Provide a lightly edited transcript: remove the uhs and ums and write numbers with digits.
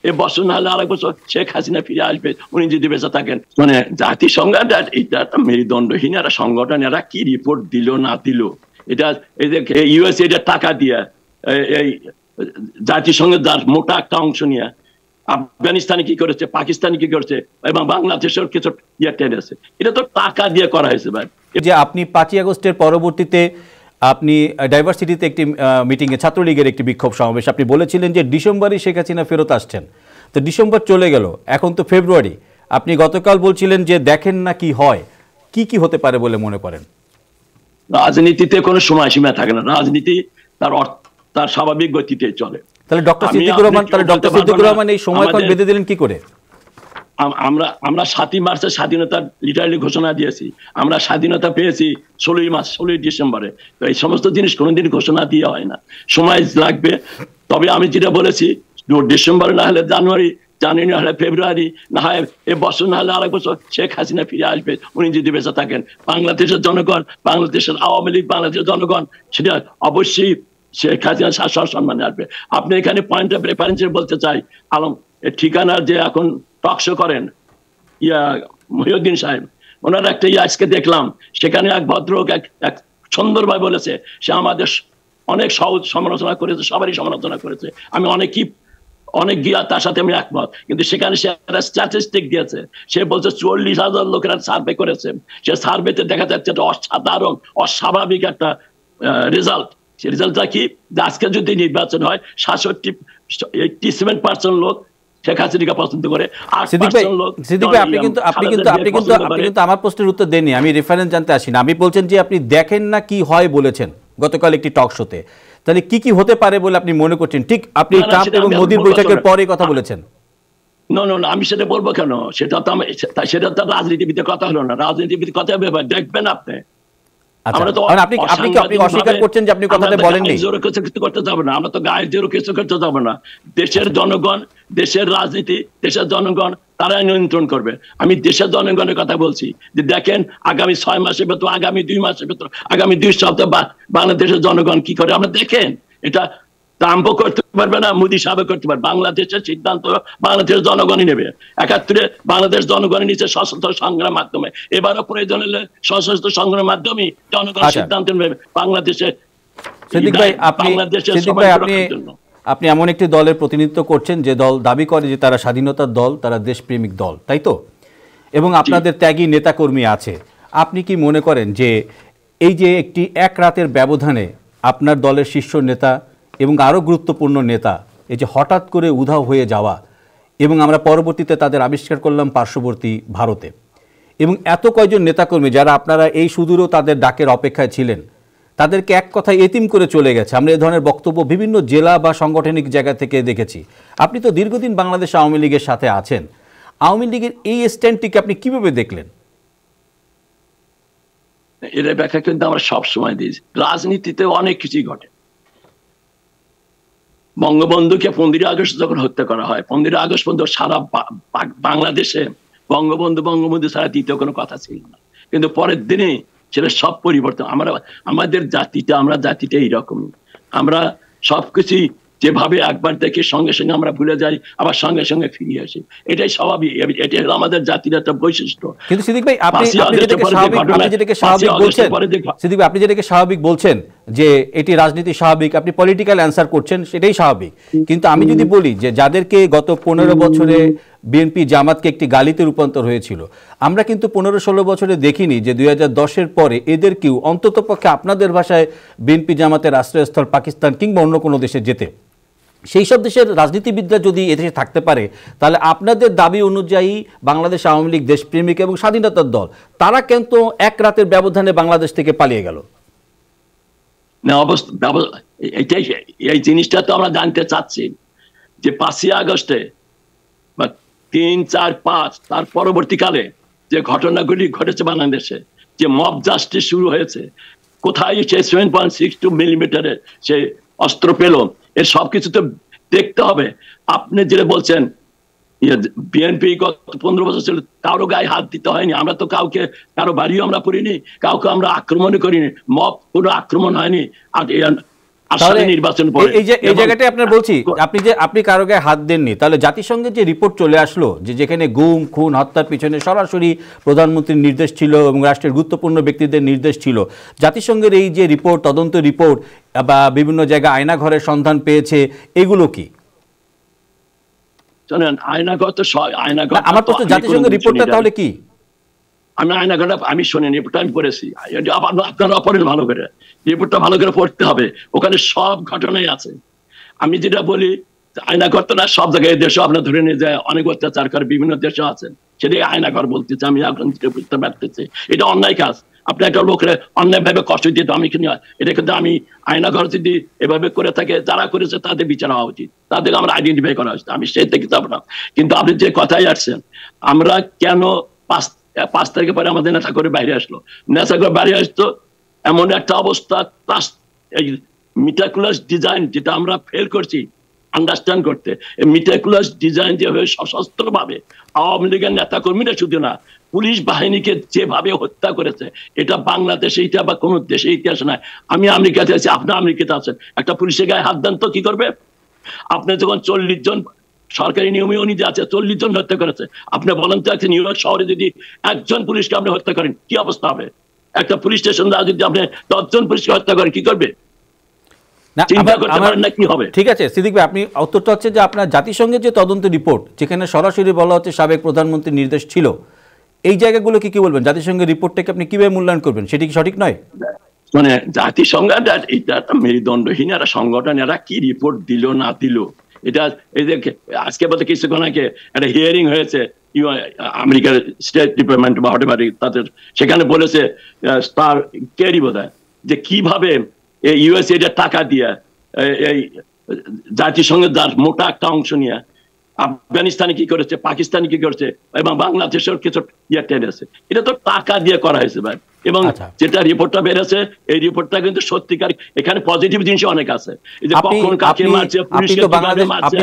এ বছর না হলে আরেক বছর শেখ হাসিনা ফিরে আসবে উনি যদি বেঁচে থাকেন। মানে জাতিসংঘ এটা একটা মেরুদণ্ডহীন একটা সংগঠন, এরা কি রিপোর্ট দিল না দিল, এটা ইউএসএ এটা টাকা দিয়ে এই জাতিসংঘের যার মোটা একটা অংশ নিয়ে আফগানিস্তানে কি করেছে, পাকিস্তানে কি করেছে, এবং বাংলাদেশের কিছু আছে, এটা তো টাকা দিয়ে করা হয়েছে ভাই। যে আপনি 5ই আগস্টের পরবর্তীতে আপনি ডাইভার্সিটিতে একটি মিটিংয়ে ছাত্রলীগের একটি বিক্ষোভ সমাবেশ আপনি বলেছিলেন যে ডিসেম্বরে শেখ হাসিনা ফেরত আসছেন, তো ডিসেম্বর চলে গেল, এখন তো ফেব্রুয়ারি। আপনি গতকাল বলছিলেন যে দেখেন না কি হয়, কি কি হতে পারে বলে মনে করেন? রাজনীতিতে কোনো সময়সীমা থাকে না, রাজনীতি তার স্বাভাবিক গতিতে চলে। তাহলে ডক্টর সিদ্দিকুর রহমান এই সময়কাল বেঁধে দিলেন কি করে? আমরা 7ই মার্চে স্বাধীনতার লিটারালি ঘোষণা দিয়েছি, আমরা স্বাধীনতা পেয়েছি 16ই ডিসেম্বরে। তো এই সমস্ত জিনিস কোনোদিন ঘোষণা দিয়ে হয় না, সময় লাগবে। তবে আমি যেটা বলেছি, ডিসেম্বরে না হলে জানুয়ারি না হলে ফেব্রুয়ারি, না হয় এ বছর না হলে আরেক বছর শেখ হাসিনা ফিরে আসবে উনি যদি বেঁচে থাকেন। বাংলাদেশের জনগণ, বাংলাদেশের আওয়ামী লীগ, বাংলাদেশের জনগণ সেটা অবশ্যই শেখ হাসিনা সম্মানে আসবে। আপনি এখানে পয়েন্ট অফ রেফারেন্স বলতে চাই, আলম ঠিকানার যে এখন টকশো করেন মহিউদ্দিন সাহেব, ওনার একটা আজকে দেখলাম, সেখানে এক ভদ্রলোক এক সুন্দরভাবে বলেছে, সে আমাদের অনেক সমালোচনা করেছে, সবারই সমালোচনা করেছে, আমি অনেক গিয়া তার সাথে আমি একমত, কিন্তু সেখানে সে একটা স্ট্যাটিস্টিক দিয়েছে, সে বলছে 40,000 লোকেরা সার্ভে করেছে, সে সার্ভেতে দেখা যাচ্ছে একটা অসাধারণ অস্বাভাবিক একটা রেজাল্ট। সেই রেজাল্টটা কি, আজকে যদি নির্বাচন হয় 87% লোক শেখ হাসিনাকে পছন্দ করে। আপনি কিন্তু আমার প্রশ্নের উত্তর দেননি, আমি রেফারেন্স জানতে আসি না। আমি বলছেন যে আপনি দেখেন না কি হয় বলেছেন গতকাল একটি টক শোতে, তাহলে কি কি হতে পারে বলে আপনি মনে করছেন? ঠিক আপনি ট্রাম্প এবং মোদির বৈঠকের পরে কথা বলেছেন। না, আমি সেটা বলবো কেন, সেটা তো রাজনীতিবিদের কথা হলো না, রাজনীতিবিদ কথা দেখবেন আপনি। আপনি অস্বীকার করছেন যে আপনি কথাটা বলেননি। করতে যাবো না, আমরা তো গায়ের জোরে কিছু করতে যাবো না। দেশের জনগণ, দেশের রাজনীতি, দেশের জনগণ তারাই নিয়ন্ত্রণ করবে। আমি দেশের জনগণের কথা বলছি যে দেখেন আগামী 6 মাসের ভেতর, আগামী 2 মাসের ভেতর, আগামী 2 সপ্তাহ বাংলাদেশের জনগণ কি করে আমরা দেখেন। এটা ট্রাম্পও করতে পারবে না, মোদী সাহেব করতে পারবে। বাংলাদেশের সিদ্ধান্ত বাংলাদেশের জনগণই নেবে। 71-এ বাংলাদেশ জনগণই নিচে সশস্ত্র সংগ্রামের মাধ্যমে, এবারও প্রয়োজন হলে সশস্ত্র সংগ্রামের মাধ্যমে জনগণ সিদ্ধান্ত নেবে বাংলাদেশের। আপনি এমন একটি দলের প্রতিনিধিত্ব করছেন যে দল দাবি করে যে তারা স্বাধীনতার দল, তারা দেশপ্রেমিক দল, তাই তো? এবং আপনাদের ত্যাগী নেতাকর্মী আছে। আপনি কি মনে করেন যে এই যে একটি এক রাতের ব্যবধানে আপনার দলের শীর্ষ নেতা এবং আরও গুরুত্বপূর্ণ নেতা এই যে হঠাৎ করে উধাও হয়ে যাওয়া, এবং আমরা পরবর্তীতে তাদের আবিষ্কার করলাম পার্শ্ববর্তী ভারতে, এবং এত কয়জন নেতাকর্মী যারা আপনারা এই সুদূরও তাদের ডাকের অপেক্ষায় ছিলেন, তাদেরকে এক কথায় এতিম করে চলে গেছে, আমরা এই ধরনের বক্তব্য বিভিন্ন জেলা বা সাংগঠনিক জায়গা থেকে দেখেছি। আপনি তো দীর্ঘদিন বাংলাদেশ আওয়ামী লীগের সাথে আছেন, আওয়ামী লীগের এই স্ট্যান্ডটিকে আপনি কিভাবে দেখলেন? এর ব্যাখ্যা কিন্তু আমরা সবসময় দিয়েছি, রাজনীতিতে অনেক কিছুই ঘটে। বঙ্গবন্ধুকে 15 আগস্ট যখন হত্যা করা হয়, 15 আগস্ট পর্যন্ত সারা বাংলাদেশে বঙ্গবন্ধু ছাড়া দ্বিতীয় কোনো কথা ছিল না, কিন্তু পরের দিনে সেটা সব পরিবর্তন। আমাদের জাতিটা এইরকমই, আমরা সবকিছুই যেভাবে একবার দেখে সঙ্গে সঙ্গে আমরা ভুলে যাই, আবার সঙ্গে সঙ্গে ফিরে আসি, এটাই স্বাভাবিক, এটাই আমাদের জাতির একটা বৈশিষ্ট্য। কিন্তু সিদ্দিক ভাই, আপনি যেটাকে স্বাভাবিক বলছেন যে এটি রাজনীতি স্বাভাবিক, আপনি পলিটিক্যাল অ্যান্সার করছেন, সেটাই স্বাভাবিক। কিন্তু আমি যদি বলি যে যাদেরকে গত 15 বছরে বিএনপি জামাতকে একটি গালিতে রূপান্তর হয়েছিল, আমরা কিন্তু 15-16 বছরে দেখিনি যে 2010-এর পরে এদেরকেও অন্ততপক্ষে আপনাদের ভাষায় বিএনপি জামাতের আশ্রয়স্থল পাকিস্তান কিংবা অন্য কোনো দেশে যেতে। সেই সব দেশের রাজনীতিবিদরা যদি এদেশে থাকতে পারে, তাহলে আপনাদের দাবি অনুযায়ী বাংলাদেশ আওয়ামী লীগ দেশপ্রেমিক এবং স্বাধীনতার দল, তারা কিন্তু এক রাতের ব্যবধানে বাংলাদেশ থেকে পালিয়ে গেল না। এই জিনিসটা তো আমরা জানতে চাচ্ছি যে 5ই আগস্টে বা 3, 4, 5 তার পরবর্তীকালে যে ঘটনাগুলি ঘটেছে বাংলাদেশে, যে মব জাস্টিস শুরু হয়েছে, কোথায় সে 7.62 মিলিমিটারের সে অস্ত্র পেল, এর সবকিছু তো দেখতে হবে। আপনি যেটা বলছেন বিএনপি গত 15 বছর ছিল, কারো গায়ে হাত দিতে হয়নি, আমরা তো কারো বাড়িও আমরা পড়িনি, কাউকে আমরা আক্রমণ করিনি, মব কোনো আক্রমণ হয়নি। আর আসলে নির্বাচন পরে এই জায়গাটাই আপনার বলছি, আপনি কারো গায়ে হাত দেননি, তাহলে জাতিসংঘের যে রিপোর্ট চলে আসলো যে যেখানে গুম খুন হত্যার পিছনে সরাসরি প্রধানমন্ত্রীর নির্দেশ ছিল এবং রাষ্ট্রের গুরুত্বপূর্ণ ব্যক্তিদের নির্দেশ ছিল, জাতিসংঘের এই যে রিপোর্ট, তদন্ত রিপোর্ট বা বিভিন্ন জায়গায় আয়নাঘরের সন্ধান পেয়েছে, এগুলো কি? জানেন আয়নাঘর তো আমার তো জাতিসংঘের রিপোর্টটা তাহলে কি? আমি আয়নাঘরটা আমি শুনিনি, রিপোর্টটা আমি পড়েছি। আপনারা পড়েন ভালো করে, রিপোর্টটা ভালো করে পড়তে হবে, ওখানে সব ঘটনাই আছে। আমি যেটা বলি আয়নাঘর তো না, সব জায়গায় দেশে আপনার ধরে নিয়ে যায়, অনেক অত্যাচার করে বিভিন্ন দেশে আছেন, সেটাই আয়নাঘর বলতেছে। আমি এখন বুঝতে পারতেছি এটা অন্যায় কাজ। আপনি একটা লোকের অন্যায় ভাবে কষ্ট দিয়ে তো আমি কিনি, এটা কিন্তু আমি আয়নাঘর যদি এভাবে করে থাকে, যারা করেছে তাদের বিচার হওয়া উচিত, তাদেরকে আমরা আইডেন্টিফাই করা উচিত। আমি সেই থেকে যাব না, কিন্তু আপনি যে কথাই আসছেন, আমরা কেন 5 তারিখে পরে আমাদের নেতা করে বাইরে আসলো, নেতা করে বাইরে আসতো এমন একটা অবস্থা, এই মিটাকুলাস ডিজাইন যেটা আমরা ফেল করছি আন্ডারস্ট্যান্ড করতে, মিটাকুলাস ডিজাইন যেভাবে সশস্ত্র ভাবে আওয়ামী লীগের নেতা কর্মীরা শুধু না, পুলিশ বাহিনীকে যেভাবে হত্যা করেছে, এটা বাংলাদেশে এটা বা কোনো দেশে ইতিহাস নাই। আমি আমেরিকাতে আছি, আপনি আমেরিকাতে আছেন, একটা পুলিশের গায়ে হাত দেন তো কি করবে? আপনি যখন 40 জন সরকারি নিয়মে অনুযায়ী আছে, 40 জন হত্যা করেছে, আপনি বলেন তো একটা নিউ ইয়র্ক শহরে যদি একজন পুলিশকে আপনি হত্যা করেন কি অবস্থা হবে? একটা পুলিশ স্টেশন যদি আপনি 10 জন পুলিশকে হত্যা করেন কি করবে? ঠিক আছে সিদ্দিক ভাই, আপনি উত্তরটা হচ্ছে যে আপনার জাতিসংঘের যে তদন্ত রিপোর্ট, যেখানে সরাসরি বলা হচ্ছে সাবেক প্রধানমন্ত্রীর নির্দেশ ছিল, এই জায়গাগুলো কি বলবেন? জাতিসংঘের রিপোর্টটাকে আপনি কিভাবে মূল্যায়ন করবেন? সেটি কি সঠিক নয়? মানে জাতিসংঘ এটা একটা মেরুদণ্ডহীন একটা সংগঠন, এরা কি রিপোর্ট দিল না দিল, এটা আজকে বলতে কিছুক্ষণ আগে একটা হিয়ারিং হয়েছে আমেরিকার স্টেট ডিপার্টমেন্ট বা হতে তাদের, সেখানে বলেছে তার কেরি বোধহয় যে কিভাবে ইউএসএ টাকা দিয়ে এই জাতিসংঘের যার মোটা একটা অংশ নিয়ে আফগানিস্তানে কি করেছে, পাকিস্তানে কি করেছে, এবং বাংলাদেশের কিছু আছে, এটা তো টাকা দিয়ে করা হয়েছে ভাই। এবং যেটা রিপোর্টটা বেড়েছে, এই রিপোর্টটা কিন্তু সত্যিকার, এখানে পজিটিভ জিনিস অনেক আছে, এই যে কখন কাকে মারছে, পুলিশকে কিভাবে মারছে,